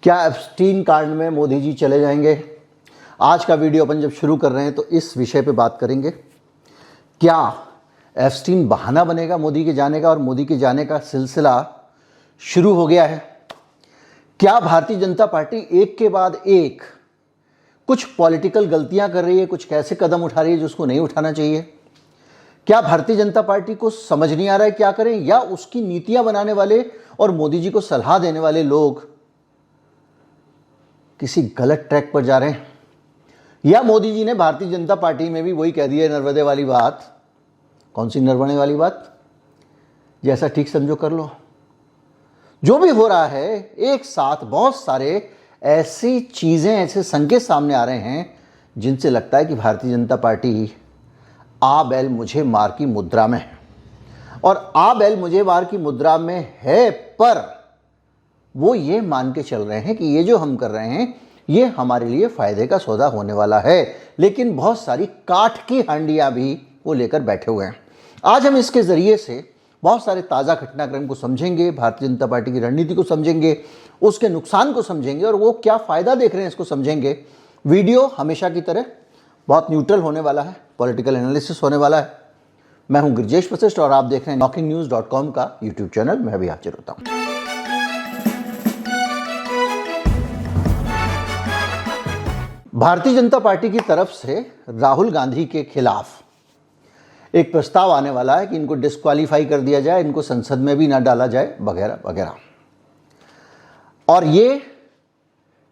क्या एप्स्टीन कांड में मोदी जी चले जाएंगे? आज का वीडियो अपन जब शुरू कर रहे हैं तो इस विषय पे बात करेंगे। क्या एप्स्टीन बहाना बनेगा मोदी के जाने का और मोदी के जाने का सिलसिला शुरू हो गया है? क्या भारतीय जनता पार्टी एक के बाद एक कुछ पॉलिटिकल गलतियां कर रही है, कुछ कैसे कदम उठा रही है जो उसको नहीं उठाना चाहिए? क्या भारतीय जनता पार्टी को समझ नहीं आ रहा है क्या करें, या उसकी नीतियां बनाने वाले और मोदी जी को सलाह देने वाले लोग किसी गलत ट्रैक पर जा रहे हैं? या मोदी जी ने भारतीय जनता पार्टी में भी वही कह दिया नर्मदे वाली बात? कौन सी नरवणे वाली बात? जैसा ठीक समझो कर लो। जो भी हो रहा है, एक साथ बहुत सारे ऐसी चीजें, ऐसे संकेत सामने आ रहे हैं जिनसे लगता है कि भारतीय जनता पार्टी आ बैल मुझे मार की मुद्रा में है। और आ बैल मुझे मार की मुद्रा में है, पर वो ये मान के चल रहे हैं कि ये जो हम कर रहे हैं ये हमारे लिए फायदे का सौदा होने वाला है, लेकिन बहुत सारी काठ की हांडियां भी वो लेकर बैठे हुए हैं। आज हम इसके जरिए से बहुत सारे ताज़ा घटनाक्रम को समझेंगे, भारतीय जनता पार्टी की रणनीति को समझेंगे, उसके नुकसान को समझेंगे और वो क्या फ़ायदा देख रहे हैं इसको समझेंगे। वीडियो हमेशा की तरह बहुत न्यूट्रल होने वाला है, पॉलिटिकल एनालिसिस होने वाला है। मैं हूं गिरिजेश वशिष्ठ और आप देख रहे हैं NockingNews.com का यूट्यूब चैनल। मैं भी हाजिर होता हूं। भारतीय जनता पार्टी की तरफ से राहुल गांधी के खिलाफ एक प्रस्ताव आने वाला है कि इनको डिस्क्वालीफाई कर दिया जाए, इनको संसद में भी ना डाला जाए, वगैरह वगैरह। और ये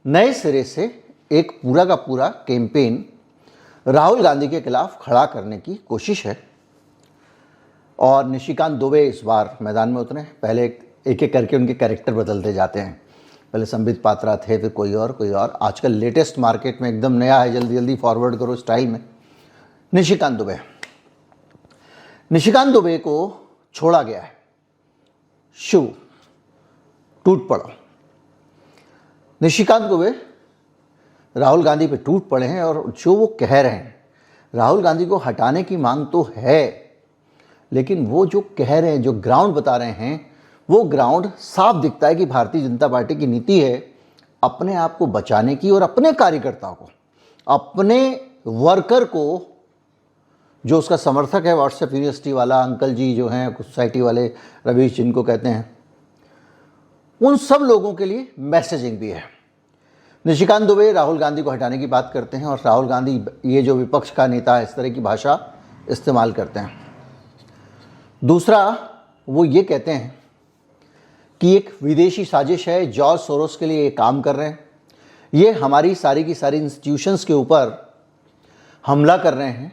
नए सिरे से एक पूरा का पूरा कैंपेन राहुल गांधी के खिलाफ खड़ा करने की कोशिश है। और निशिकांत दुबे इस बार मैदान में उतरे। पहले एक एक करके उनके कैरेक्टर बदलते जाते हैं। पहले संबित पात्रा थे, फिर कोई और। आजकल लेटेस्ट मार्केट में एकदम नया है, जल्दी जल्दी फॉरवर्ड करो स्टाइल में, निशिकांत दुबे। निशिकांत दुबे को छोड़ा गया है। शिव टूट पड़ो। निशिकांत दुबे राहुल गांधी पे टूट पड़े हैं और जो वो कह रहे हैं, राहुल गांधी को हटाने की मांग तो है, लेकिन वो जो कह रहे हैं, जो ग्राउंड बता रहे हैं, वो ग्राउंड साफ दिखता है कि भारतीय जनता पार्टी की नीति है अपने आप को बचाने की और अपने कार्यकर्ताओं को, अपने वर्कर को, जो उसका समर्थक है, व्हाट्सएप यूनिवर्सिटी वाला अंकल जी जो हैं, सोसाइटी वाले रवीश जिनको कहते हैं, उन सब लोगों के लिए मैसेजिंग भी है। निशिकांत दुबे राहुल गांधी को हटाने की बात करते हैं और राहुल गांधी, ये जो विपक्ष का नेता है, इस तरह की भाषा इस्तेमाल करते हैं। दूसरा, वो ये कहते हैं कि एक विदेशी साजिश है, जॉर्ज सोरोस के लिए ये काम कर रहे हैं, ये हमारी सारी की सारी इंस्टीट्यूशंस के ऊपर हमला कर रहे हैं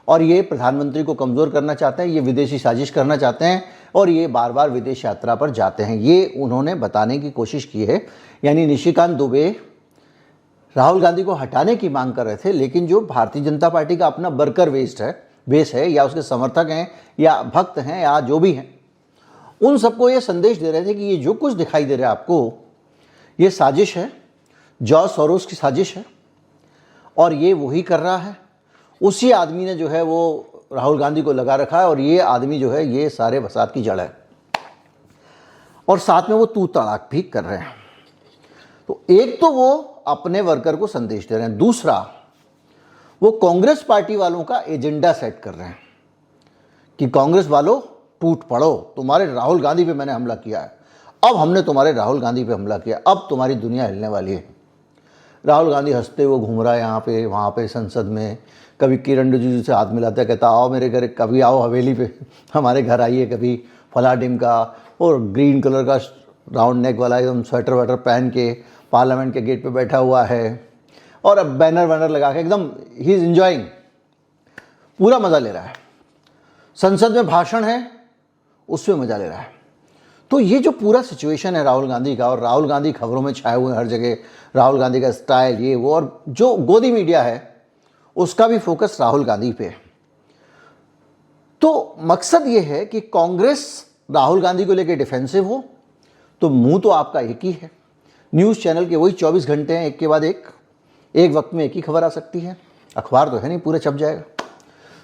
और ये प्रधानमंत्री को कमज़ोर करना चाहते हैं, ये विदेशी साजिश करना चाहते हैं और ये बार बार विदेश यात्रा पर जाते हैं। ये उन्होंने बताने की कोशिश की है। यानी निशिकांत दुबे राहुल गांधी को हटाने की मांग कर रहे थे, लेकिन जो भारतीय जनता पार्टी का अपना वर्कर बेस है, या उसके समर्थक हैं या भक्त हैं या जो भी हैं, उन सबको ये संदेश दे रहे थे कि ये जो कुछ दिखाई दे रहा है आपको, ये साजिश है, जॉर्ज सोरोस की साजिश है और ये वही कर रहा है। उसी आदमी ने जो है वो राहुल गांधी को लगा रखा है और ये आदमी जो है ये सारे फसाद की जड़ है और साथ में वो तू तड़ाक भी कर रहे हैं। तो एक तो वो अपने वर्कर को संदेश दे रहे हैं, दूसरा वो कांग्रेस पार्टी वालों का एजेंडा सेट कर रहे हैं कि कांग्रेस वालों टूट पड़ो, तुम्हारे राहुल गांधी पे मैंने हमला किया है, अब हमने तुम्हारे राहुल गांधी पे हमला किया, अब तुम्हारी दुनिया हिलने वाली है। राहुल गांधी हंसते हुए घूम रहा है यहाँ पे वहाँ पे संसद में, कभी किरण रिजिजू से हाथ मिलाता है, कहता आओ मेरे घर, कभी आओ हवेली पे हमारे घर आइए, कभी फलाडिम का, और ग्रीन कलर का राउंड नेक वाला एकदम स्वेटर वेटर पहन के पार्लियामेंट के गेट पे बैठा हुआ है और अब बैनर वैनर लगा के एकदम ही इज़ एंजॉइंग, पूरा मज़ा ले रहा है। संसद में भाषण है, उसमें मज़ा ले रहा है। तो ये जो पूरा सिचुएशन है राहुल गांधी का, और राहुल गांधी खबरों में छाए हुए हैं हर जगह, राहुल गांधी का स्टाइल ये वो, और जो गोदी मीडिया है उसका भी फोकस राहुल गांधी पे है। तो मकसद ये है कि कांग्रेस राहुल गांधी को लेकर डिफेंसिव हो, तो मुंह तो आपका एक ही है, न्यूज़ चैनल के वही 24 घंटे हैं, एक के बाद एक वक्त में एक ही खबर आ सकती है, अखबार तो है नहीं, पूरा छप जाएगा।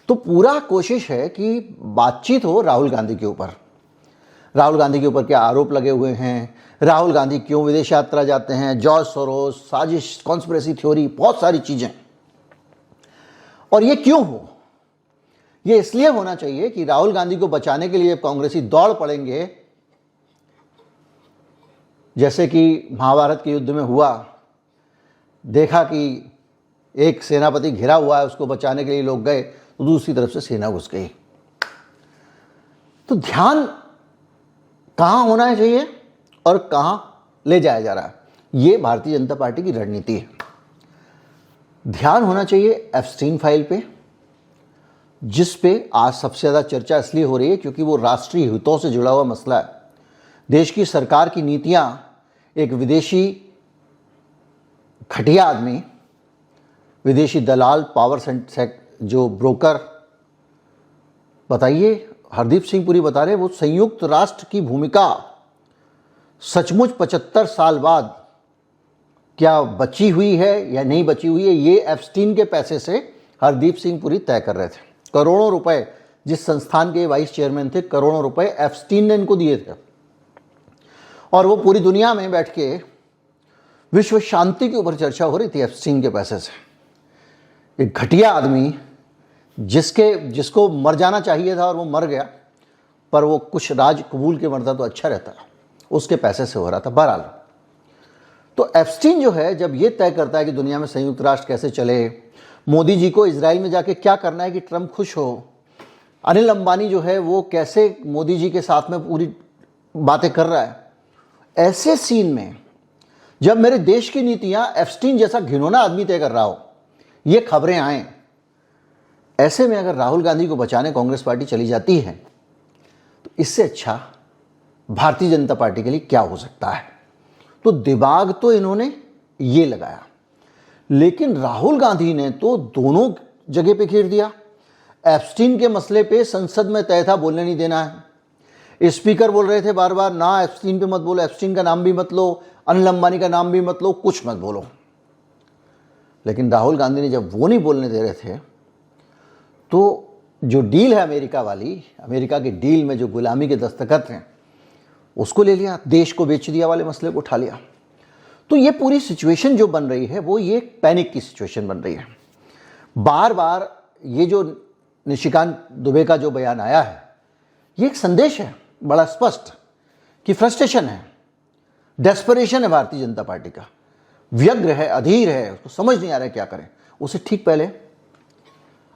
तो पूरा कोशिश है कि बातचीत हो राहुल गांधी के ऊपर, राहुल गांधी के ऊपर क्या आरोप लगे हुए हैं, राहुल गांधी क्यों विदेश यात्रा जाते हैं, जॉर्ज सोरोस, साजिश, कॉन्स्पिरेसी थ्योरी, बहुत सारी चीजें। और ये क्यों हो? ये इसलिए होना चाहिए कि राहुल गांधी को बचाने के लिए कांग्रेसी दौड़ पड़ेंगे, जैसे कि महाभारत के युद्ध में हुआ, देखा कि एक सेनापति घिरा हुआ है, उसको बचाने के लिए लोग गए तो दूसरी तरफ से सेना घुस गई। तो ध्यान कहां होना चाहिए और कहां ले जाया जा रहा है, ये भारतीय जनता पार्टी की रणनीति है। ध्यान होना चाहिए एप्स्टीन फाइल पे, जिस पे आज सबसे ज़्यादा चर्चा इसलिए हो रही है क्योंकि वो राष्ट्रीय हितों से जुड़ा हुआ मसला है। देश की सरकार की नीतियां एक विदेशी घटिया आदमी, विदेशी दलाल, पावर जो ब्रोकर, बताइए, हरदीप सिंह पुरी बता रहे वो संयुक्त राष्ट्र की भूमिका सचमुच 75 साल बाद क्या बची हुई है या नहीं बची हुई है, ये एप्स्टीन के पैसे से हरदीप सिंह पुरी तय कर रहे थे। करोड़ों रुपए, जिस संस्थान के वाइस चेयरमैन थे, करोड़ों रुपए एप्स्टीन ने इनको दिए थे। और वो पूरी दुनिया में बैठ के विश्व शांति के ऊपर चर्चा हो रही थी एप्स्टीन के पैसे से। एक घटिया आदमी जिसको मर जाना चाहिए था और वो मर गया, पर वो कुछ राज कबूल के मरता तो अच्छा रहता, उसके पैसे से हो रहा था। बहरहाल, तो एप्स्टीन जो है, जब ये तय करता है कि दुनिया में संयुक्त राष्ट्र कैसे चले, मोदी जी को इजराइल में जाके क्या करना है कि ट्रंप खुश हो, अनिल अंबानी जो है वो कैसे मोदी जी के साथ में पूरी बातें कर रहा है, ऐसे सीन में जब मेरे देश की नीतियां एप्स्टीन जैसा घिनौना आदमी तय कर रहा हो, ये खबरें आए, ऐसे में अगर राहुल गांधी को बचाने कांग्रेस पार्टी चली जाती है तो इससे अच्छा भारतीय जनता पार्टी के लिए क्या हो सकता है। तो दिमाग तो इन्होंने ये लगाया, लेकिन राहुल गांधी ने तो दोनों जगह पे घेर दिया। एप्स्टीन के मसले पे संसद में तय था बोलने नहीं देना है। स्पीकर बोल रहे थे बार बार, ना एप्स्टीन पे मत बोलो, एप्स्टीन का नाम भी मत लो, अनिल अंबानी का नाम भी मत लो, कुछ मत बोलो। लेकिन राहुल गांधी ने जब वो नहीं बोलने दे रहे थे तो जो डील है अमेरिका वाली, अमेरिका के डील में जो गुलामी के दस्तखत हैं, उसको ले लिया, देश को बेच दिया वाले मसले को उठा लिया। तो ये पूरी सिचुएशन जो बन रही है वो ये पैनिक की सिचुएशन बन रही है। बार बार ये जो निशिकांत दुबे का जो बयान आया है, ये एक संदेश है बड़ा स्पष्ट कि फ्रस्ट्रेशन है, डेस्परेशन है भारतीय जनता पार्टी का, व्यग्र है, अधीर है, उसको समझ नहीं आ रहा है क्या करें। उसे ठीक पहले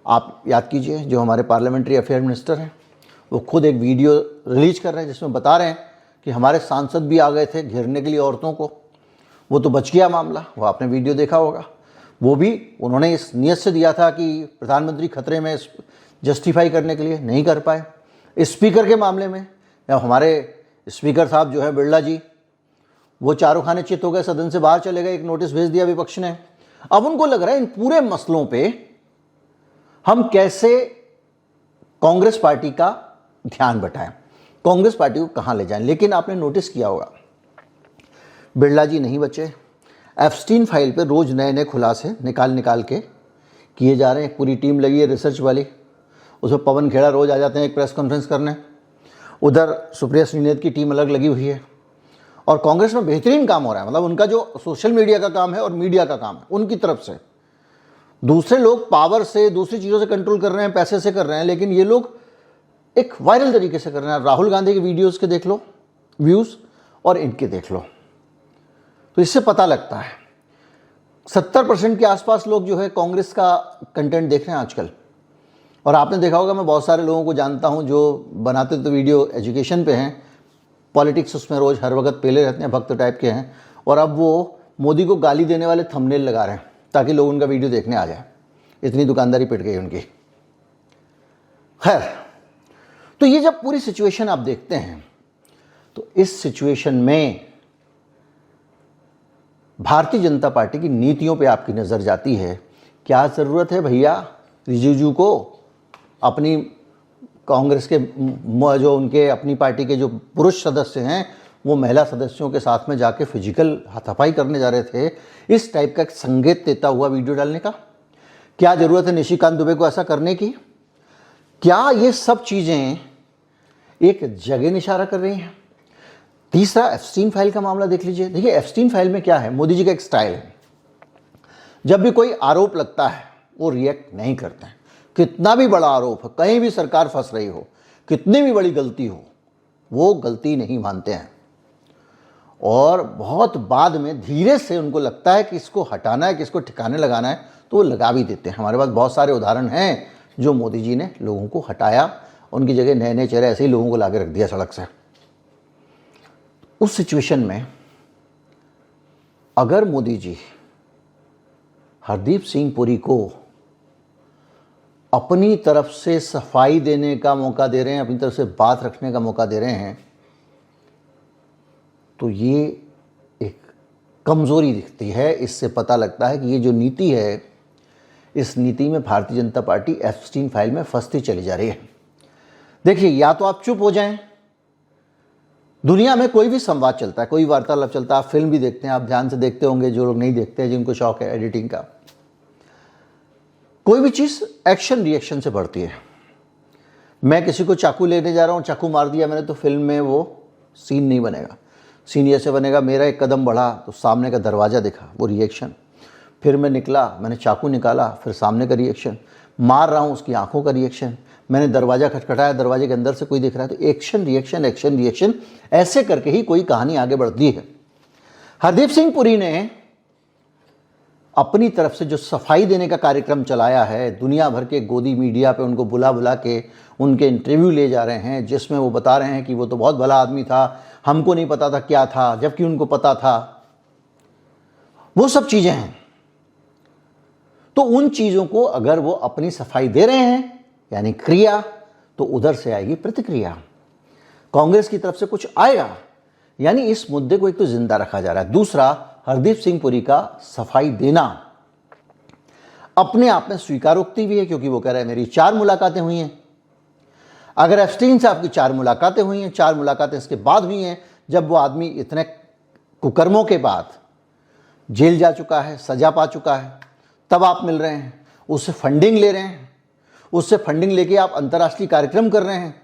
आप याद कीजिए, जो हमारे पार्लियामेंट्री अफेयर मिनिस्टर हैं वो खुद एक वीडियो रिलीज कर रहे हैं जिसमें बता रहे हैं कि हमारे सांसद भी आ गए थे घेरने के लिए औरतों को, वो तो बच गया मामला, वो आपने वीडियो देखा होगा। वो भी उन्होंने इस नियत से दिया था कि प्रधानमंत्री खतरे में, जस्टिफाई करने के लिए नहीं कर पाए। स्पीकर के मामले में हमारे स्पीकर साहब जो है बिरला जी, वो चारों खाने चित हो गए, सदन से बाहर चले गए, एक नोटिस भेज दिया विपक्ष ने। अब उनको लग रहा है इन पूरे मसलों पे हम कैसे कांग्रेस पार्टी का ध्यान बटाएं, कांग्रेस पार्टी को कहां ले जाएं। लेकिन आपने नोटिस किया होगा बिरला जी नहीं बचे। एप्स्टीन फाइल पे रोज नए नए खुलासे निकाल के किए जा रहे हैं। पूरी टीम लगी है रिसर्च वाली, उसमें पवन खेड़ा रोज आ जाते हैं एक प्रेस कॉन्फ्रेंस करने, उधर सुप्रिया श्रीनेत की टीम अलग लगी हुई है। और कांग्रेस में बेहतरीन काम हो रहा है, मतलब उनका जो सोशल मीडिया का काम है और मीडिया का काम है उनकी तरफ से। दूसरे लोग पावर से, दूसरी चीज़ों से कंट्रोल कर रहे हैं, पैसे से कर रहे हैं, लेकिन ये लोग एक वायरल तरीके से कर रहे हैं। राहुल गांधी के वीडियोस के देख लो व्यूज़ और इनके देख लो, तो इससे पता लगता है 70% के आसपास लोग जो है कांग्रेस का कंटेंट देख रहे हैं आजकल। और आपने देखा होगा, मैं बहुत सारे लोगों को जानता हूं जो बनाते तो वीडियो एजुकेशन पे हैं, पॉलिटिक्स उसमें रोज़ हर वक्त पेले रहते हैं, भक्त टाइप के हैं, और अब वो मोदी को गाली देने वाले थंबनेल लगा रहे हैं ताकि लोग उनका वीडियो देखने आ जाए। इतनी दुकानदारी पिट गई उनकी। खैर, तो ये जब पूरी सिचुएशन आप देखते हैं तो इस सिचुएशन में भारतीय जनता पार्टी की नीतियों पे आपकी नज़र जाती है। क्या ज़रूरत है भैया रिजिजू को अपनी कांग्रेस के जो उनके अपनी पार्टी के जो पुरुष सदस्य हैं वो महिला सदस्यों के साथ में जाके फिजिकल हाथापाई करने जा रहे थे, इस टाइप का एक संकेत देता हुआ वीडियो डालने का? क्या ज़रूरत है निशिकांत दुबे को ऐसा करने की? क्या ये सब चीज़ें एक जगह इशारा कर रही हैं। तीसरा, एप्स्टीन फाइल का मामला देख लीजिए। देखिए एप्स्टीन फाइल में क्या है, मोदी जी का एक स्टाइल है, जब भी कोई आरोप लगता है वो रिएक्ट नहीं करते हैं। कितना भी बड़ा आरोप हो, कहीं भी सरकार फंस रही हो, कितनी भी बड़ी गलती हो, वो गलती नहीं मानते हैं और बहुत बाद में धीरे से उनको लगता है कि इसको हटाना है, कि इसको ठिकाने लगाना है, तो वो लगा भी देते हैं। हमारे पास बहुत सारे उदाहरण हैं जो मोदी जी ने लोगों को हटाया, उनकी जगह नए नए चेहरे ऐसे ही लोगों को लाके रख दिया सड़क से। उस सिचुएशन में अगर मोदी जी हरदीप सिंह पुरी को अपनी तरफ से सफाई देने का मौका दे रहे हैं, अपनी तरफ से बात रखने का मौका दे रहे हैं, तो ये एक कमज़ोरी दिखती है। इससे पता लगता है कि ये जो नीति है, इस नीति में Bharatiya Janata party Epstein file में फंसती चली जा रही है। देखिए, या तो आप चुप हो जाएं, दुनिया में कोई भी संवाद चलता है, कोई वार्तालाप चलता है, आप फिल्म भी देखते हैं, आप ध्यान से देखते होंगे, जो लोग नहीं देखते हैं, जिनको शौक है एडिटिंग का, कोई भी चीज़ एक्शन रिएक्शन से बढ़ती है। मैं किसी को चाकू लेने जा रहा हूँ, चाकू मार दिया मैंने, तो फिल्म में वो सीन नहीं बनेगा। सीन ये से बनेगा, मेरा एक कदम बढ़ा तो सामने का दरवाज़ा दिखा, वो रिएक्शन, फिर मैं निकला, मैंने चाकू निकाला, फिर सामने का रिएक्शन, मार रहा हूँ उसकी आंखों का रिएक्शन, मैंने दरवाज़ा खटखटाया, दरवाजे के अंदर से कोई दिख रहा है, तो एक्शन रिएक्शन एक्शन रिएक्शन, ऐसे करके ही कोई कहानी आगे बढ़ती है। हरदीप सिंह पुरी ने अपनी तरफ से जो सफाई देने का कार्यक्रम चलाया है, दुनिया भर के गोदी मीडिया पे उनको बुला बुला के उनके इंटरव्यू ले जा रहे हैं, जिसमें वो बता रहे हैं कि वो तो बहुत भला आदमी था, हमको नहीं पता था क्या था, जबकि उनको पता था, वो सब चीज़ें हैं। तो उन चीज़ों को अगर वो अपनी सफाई दे रहे हैं, यानी क्रिया, तो उधर से आएगी प्रतिक्रिया, कांग्रेस की तरफ से कुछ आएगा। यानी इस मुद्दे को एक तो जिंदा रखा जा रहा है। दूसरा, हरदीप सिंह पुरी का सफाई देना अपने आप में स्वीकारोक्ति भी है, क्योंकि वो कह रहे हैं मेरी 4 मुलाकातें हुई हैं। अगर एप्स्टीन से आपकी 4 मुलाकातें हुई हैं, 4 मुलाकातें इसके बाद हुई हैं जब वो आदमी इतने कुकर्मों के बाद जेल जा चुका है, सजा पा चुका है, तब आप मिल रहे हैं, उससे फंडिंग ले रहे हैं, उससे फंडिंग लेके आप अंतर्राष्ट्रीय कार्यक्रम कर रहे हैं।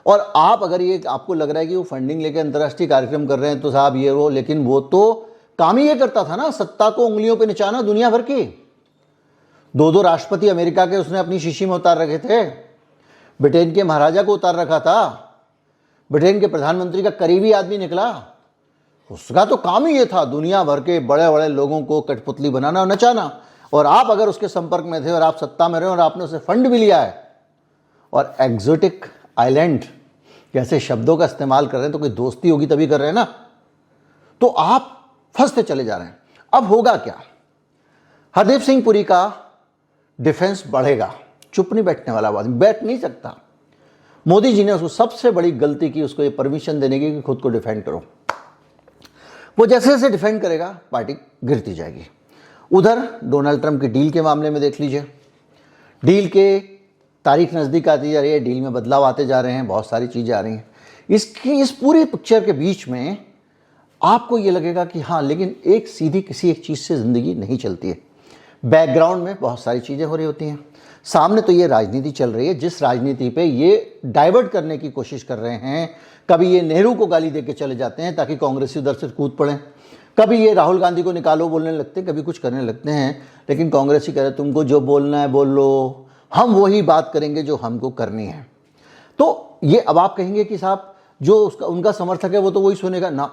और आप अगर ये आपको लग रहा है कि वो फंडिंग लेके अंतर्राष्ट्रीय कार्यक्रम कर रहे हैं तो साहब ये वो, लेकिन वो तो काम ही ये करता था ना, सत्ता को उंगलियों पे नचाना दुनिया भर की। 2 राष्ट्रपति अमेरिका के उसने अपनी शीशी में उतार रखे थे, ब्रिटेन के महाराजा को उतार रखा था, ब्रिटेन के प्रधानमंत्री का करीबी आदमी निकला, उसका तो काम ही ये था दुनिया भर के बड़े बड़े लोगों को कठपुतली बनाना और नचाना। और आप अगर उसके संपर्क में थे और आप सत्ता में रहे और आपने उसे फंड भी लिया है और एग्जोटिक आइलैंड जैसे शब्दों का इस्तेमाल कर रहे हैं, तो कोई दोस्ती होगी तभी कर रहे हैं ना, तो आप फंसते चले जा रहे हैं। अब होगा क्या, हरदीप सिंह पुरी का डिफेंस बढ़ेगा, चुप नहीं बैठने वाला आदमी, बैठ नहीं सकता। मोदी जी ने उसको सबसे बड़ी गलती की, उसको ये परमिशन देने की कि खुद को डिफेंड करो। वो जैसे जैसे डिफेंड करेगा पार्टी गिरती जाएगी। उधर डोनाल्ड ट्रंप की डील के मामले में देख लीजिए, डील के तारीख नज़दीक आती जा रही है, डील में बदलाव आते जा रहे हैं, बहुत सारी चीज़ें आ रही हैं। इसकी इस पूरी पिक्चर के बीच में आपको ये लगेगा कि हाँ, लेकिन एक सीधी किसी एक चीज़ से ज़िंदगी नहीं चलती है, बैकग्राउंड में बहुत सारी चीज़ें हो रही होती हैं। सामने तो ये राजनीति चल रही है, जिस राजनीति पे ये डाइवर्ट करने की कोशिश कर रहे हैं। कभी ये नेहरू को गाली दे के चले जाते हैं ताकि कांग्रेसी उधर से कूद पड़े, कभी ये राहुल गांधी को निकालो बोलने लगते हैं, कभी कुछ करने लगते हैं, लेकिन कांग्रेसी कह रहे तुमको जो बोलना है बोल लो, हम वही बात करेंगे जो हमको करनी है। तो ये अब आप कहेंगे कि साहब जो उसका उनका समर्थक है वो तो वही सुनेगा ना,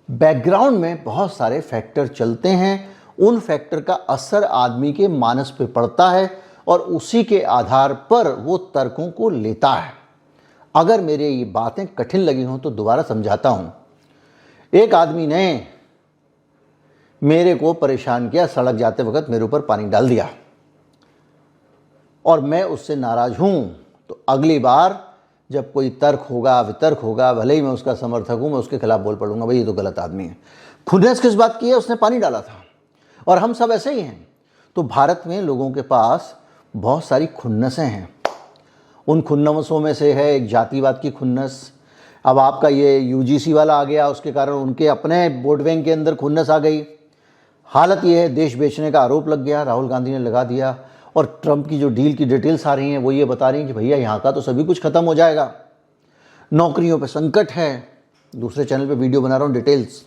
बैकग्राउंड में बहुत सारे फैक्टर चलते हैं, उन फैक्टर का असर आदमी के मानस पे पड़ता है और उसी के आधार पर वो तर्कों को लेता है। अगर मेरे ये बातें कठिन लगी हों तो दोबारा समझाता हूं। एक आदमी ने मेरे को परेशान किया, सड़क जाते वक्त मेरे ऊपर पानी डाल दिया और मैं उससे नाराज हूं, तो अगली बार जब कोई तर्क होगा, वितर्क होगा, भले ही मैं उसका समर्थक हूं, मैं उसके खिलाफ बोल पड़ूंगा, भाई ये तो गलत आदमी है। खुन्नस किस बात की है, उसने पानी डाला था और हम सब ऐसे ही हैं। तो भारत में लोगों के पास बहुत सारी खुन्नसें हैं, उन खुन्नसों में से है एक जातिवाद की खुन्नस। अब आपका ये यूजीसी वाला आ गया, उसके कारण उनके अपने वोट बैंक के अंदर खुन्नस आ गई। हालत ये है, देश बेचने का आरोप लग गया, राहुल गांधी ने लगा दिया, और ट्रंप की जो डील की डिटेल्स आ रही हैं वो ये बता रही हैं कि भैया यहाँ का तो सभी कुछ खत्म हो जाएगा। नौकरियों पे संकट है। दूसरे चैनल पे वीडियो बना रहा हूँ डिटेल्स,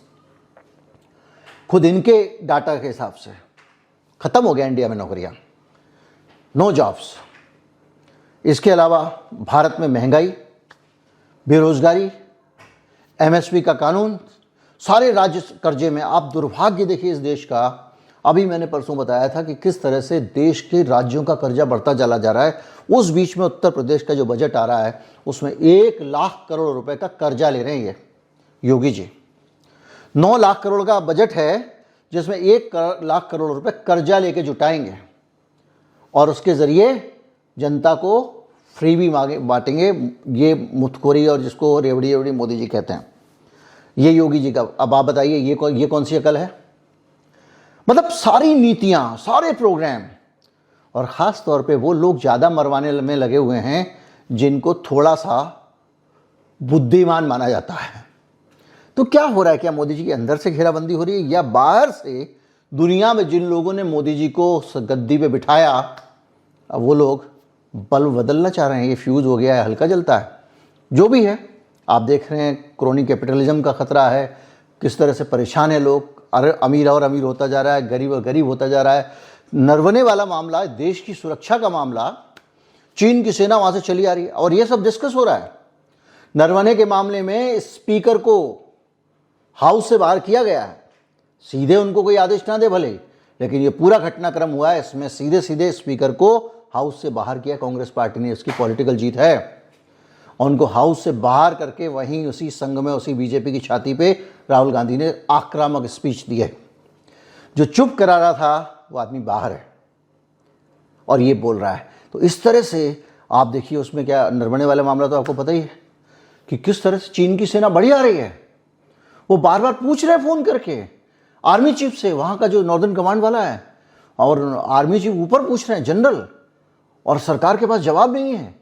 खुद इनके डाटा के हिसाब से ख़त्म हो गया इंडिया में नौकरियाँ, नो जॉब्स। इसके अलावा भारत में महंगाई, बेरोजगारी, एमएसपी का कानून, सारे राज्य कर्जे में। आप दुर्भाग्य देखिए इस देश का, अभी मैंने परसों बताया था कि किस तरह से देश के राज्यों का कर्जा बढ़ता चला जा रहा है। उस बीच में उत्तर प्रदेश का जो बजट आ रहा है उसमें 1 लाख करोड़ रुपए का कर्जा ले रहे हैं ये योगी जी। 9 लाख करोड़ का बजट है जिसमें 1 लाख करोड़ रुपए कर्जा लेके जुटाएंगे और उसके ज़रिए जनता को फ्री भी मांगे बांटेंगे। ये मुफ्तखोरी और जिसको रेवड़ी रेवड़ी मोदी जी कहते हैं, ये योगी जी का। अब आप बताइए ये कौन सी अकल है? मतलब सारी नीतियां, सारे प्रोग्राम, और ख़ास तौर पे वो लोग ज़्यादा मरवाने में लगे हुए हैं जिनको थोड़ा सा बुद्धिमान माना जाता है। तो क्या हो रहा है? क्या मोदी जी के अंदर से घेराबंदी हो रही है या बाहर से दुनिया में जिन लोगों ने मोदी जी को गद्दी पे बिठाया अब वो लोग बल्ब बदलना चाह रहे हैं? ये फ्यूज़ हो गया है, हल्का जलता है। जो भी है, आप देख रहे हैं क्रोनी कैपिटलिज्म का खतरा है, किस तरह से परेशान है लोग। अमीर और अमीर होता जा रहा है, गरीब और गरीब होता जा रहा है। नरवने वाला मामला, देश की सुरक्षा का मामला, चीन की सेना वहाँ से चली आ रही है और ये सब डिस्कस हो रहा है। नरवने के मामले में स्पीकर को हाउस से बाहर किया गया है, सीधे उनको कोई आदेश ना दे भले, लेकिन ये पूरा घटनाक्रम हुआ है, इसमें सीधे सीधे स्पीकर को हाउस से बाहर किया कांग्रेस पार्टी ने। इसकी पॉलिटिकल जीत है और उनको हाउस से बाहर करके वहीं उसी संघ में, उसी बीजेपी की छाती पे राहुल गांधी ने आक्रामक स्पीच दी है। जो चुप करा रहा था वो आदमी बाहर है और ये बोल रहा है। तो इस तरह से आप देखिए उसमें क्या, नरवणे वाला मामला तो आपको पता ही है कि किस तरह से चीन की सेना बढ़ी आ रही है। वो बार बार पूछ रहे हैं फ़ोन करके आर्मी चीफ से, वहाँ का जो नॉर्दर्न कमांड वाला है, और आर्मी चीफ ऊपर पूछ रहे हैं जनरल, और सरकार के पास जवाब नहीं है।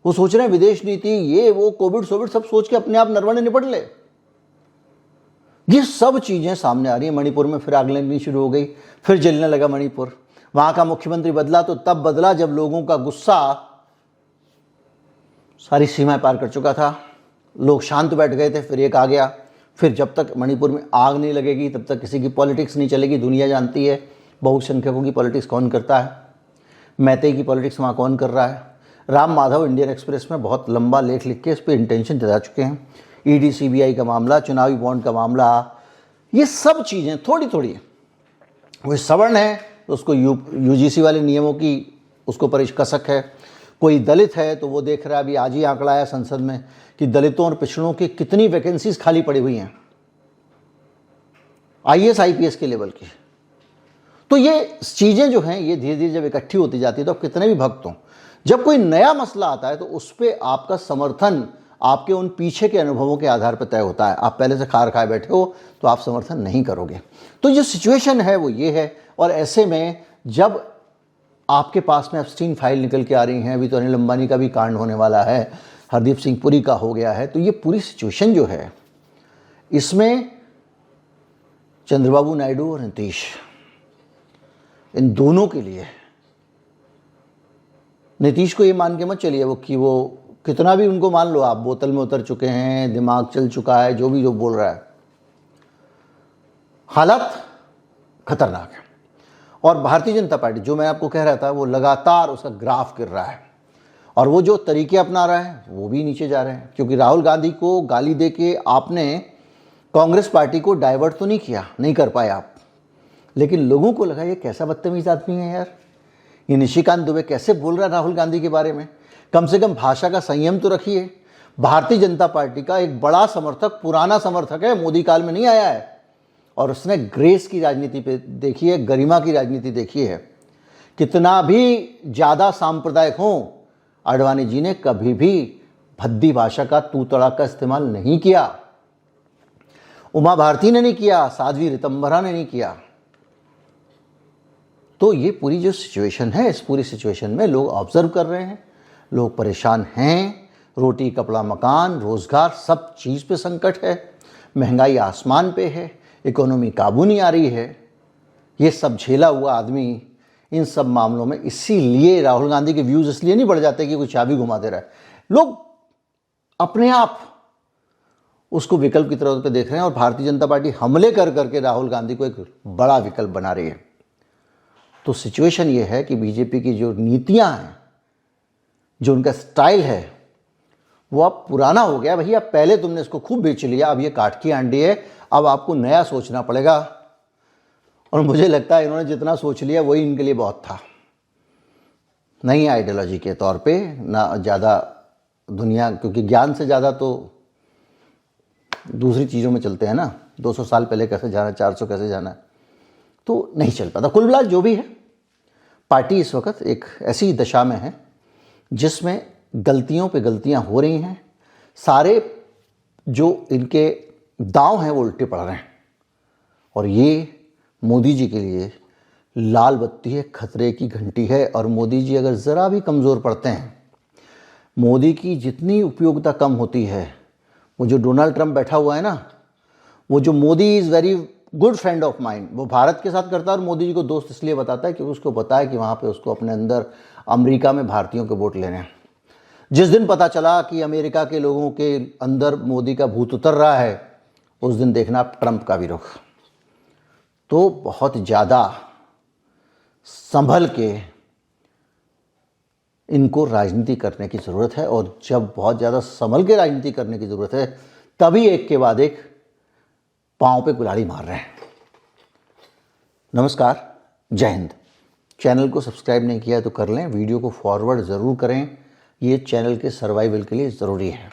वो सोच रहे हैं विदेश नीति, ये वो कोविड सब सोच के अपने आप नरवणे निपट ले। ये सब चीज़ें सामने आ रही हैं। मणिपुर में फिर आग लगनी शुरू हो गई, फिर जलने लगा मणिपुर। वहाँ का मुख्यमंत्री बदला तो तब बदला जब लोगों का गुस्सा सारी सीमाएं पार कर चुका था, लोग शांत बैठ गए थे। फिर एक आ गया, फिर जब तक मणिपुर में आग नहीं लगेगी तब तक किसी की पॉलिटिक्स नहीं चलेगी। दुनिया जानती है बहुसंख्यकों की पॉलिटिक्स कौन करता है, मैते की पॉलिटिक्स वहाँ कौन कर रहा है। राम माधव इंडियन एक्सप्रेस में बहुत लंबा लेख लिख के इस पर इंटेंशन जता चुके हैं। ईडी सीबीआई का मामला, चुनावी बॉन्ड का मामला, ये सब चीज़ें थोड़ी थोड़ी। कोई सवर्ण है तो उसको यूजीसी वाले नियमों की उसको कसक है। कोई दलित है तो वो देख रहा है, अभी आज ही आंकड़ा आया संसद में कि दलितों और पिछड़ों की कितनी वैकेंसीज खाली पड़ी हुई हैं आईएएस आईपीएस के लेवल की। तो ये चीज़ें जो हैं ये धीरे धीरे जब इकट्ठी होती जाती है तो अब कितने भी भक्त हों, जब कोई नया मसला आता है तो उस पर आपका समर्थन आपके उन पीछे के अनुभवों के आधार पर तय होता है। आप पहले से खार खाए बैठे हो तो आप समर्थन नहीं करोगे। तो जो सिचुएशन है वो ये है। और ऐसे में जब आपके पास में एप्स्टीन फाइल निकल के आ रही हैं, अभी तो अनिल अंबानी का भी कांड होने वाला है, हरदीप सिंह पुरी का हो गया है, तो ये पूरी सिचुएशन जो है इसमें चंद्रबाबू नायडू और नीतीश, इन दोनों के लिए, नीतीश को ये मान के मत चलिए वो कितना भी उनको मान लो आप बोतल में उतर चुके हैं, दिमाग चल चुका है, जो भी जो बोल रहा है, हालात खतरनाक है। और भारतीय जनता पार्टी, जो मैं आपको कह रहा था, वो लगातार उसका ग्राफ गिर रहा है और वो जो तरीके अपना रहा है वो भी नीचे जा रहे हैं। क्योंकि राहुल गांधी को गाली दे के आपने कांग्रेस पार्टी को डाइवर्ट तो नहीं किया, नहीं कर पाए आप, लेकिन लोगों को लगा ये कैसा बदतमीज आदमी है यार, ये निशिकांत दुबे कैसे बोल रहा है राहुल गांधी के बारे में। कम से कम भाषा का संयम तो रखिए। भारतीय जनता पार्टी का एक बड़ा समर्थक, पुराना समर्थक है, मोदी काल में नहीं आया है, और उसने ग्रेस की राजनीति पे देखी है, गरिमा की राजनीति देखी है। कितना भी ज़्यादा सांप्रदायिक हो, आडवाणी जी ने कभी भी भद्दी भाषा का तू तड़ाक का इस्तेमाल नहीं किया, उमा भारती ने नहीं किया, साध्वी रितंभरा ने नहीं किया। तो ये पूरी जो सिचुएशन है, इस पूरी सिचुएशन में लोग ऑब्जर्व कर रहे हैं, लोग परेशान हैं। रोटी कपड़ा मकान रोजगार सब चीज़ पे संकट है, महंगाई आसमान पे है, इकोनॉमी काबू नहीं आ रही है। ये सब झेला हुआ आदमी इन सब मामलों में, इसीलिए राहुल गांधी के व्यूज़ इसलिए नहीं बढ़ जाते कि कोई चाबी घुमा दे रहा है। लोग अपने आप उसको विकल्प की तरह पे देख रहे हैं और भारतीय जनता पार्टी हमले कर करके राहुल गांधी को एक बड़ा विकल्प बना रही है। तो सिचुएशन ये है कि बीजेपी की जो नीतियां हैं, जो उनका स्टाइल है, वो अब पुराना हो गया। भैया पहले तुमने इसको खूब बेच लिया, अब ये काट की आंडी है, अब आपको नया सोचना पड़ेगा। और मुझे लगता है इन्होंने जितना सोच लिया वही इनके लिए बहुत था। नई आइडियोलॉजी के तौर पे ना ज़्यादा दुनिया, क्योंकि ज्ञान से ज़्यादा तो दूसरी चीज़ों में चलते हैं ना, 200 साल पहले कैसे जाना, 400 कैसे जाना, तो नहीं चल पाता। कुल मिला जो भी है, पार्टी इस वक्त एक ऐसी दशा में है जिसमें गलतियों पे गलतियां हो रही हैं। सारे जो इनके दांव हैं वो उल्टे पड़ रहे हैं और ये मोदी जी के लिए लाल बत्ती है, खतरे की घंटी है। और मोदी जी अगर ज़रा भी कमज़ोर पड़ते हैं, मोदी की जितनी उपयोगिता कम होती है, वो जो डोनाल्ड ट्रंप बैठा हुआ है ना, वो जो Modi is very good friend of mind, वो भारत के साथ करता है और मोदी जी को दोस्त इसलिए बताता है क्योंकि उसको पता है कि वहाँ पे उसको अपने अंदर अमेरिका में भारतीयों के वोट लेने हैं। जिस दिन पता चला कि अमेरिका के लोगों के अंदर मोदी का भूत उतर रहा है, उस दिन देखना ट्रंप का भी रुख। तो बहुत ज़्यादा संभल के इनको राजनीति करने की ज़रूरत है और जब बहुत ज़्यादा संभल के राजनीति करने की ज़रूरत है तभी एक के बाद एक पाँव पे कुल्हाड़ी मार रहे हैं। नमस्कार, जय हिंद। चैनल को सब्सक्राइब नहीं किया तो कर लें, वीडियो को फॉरवर्ड ज़रूर करें, ये चैनल के सर्वाइवल के लिए ज़रूरी है।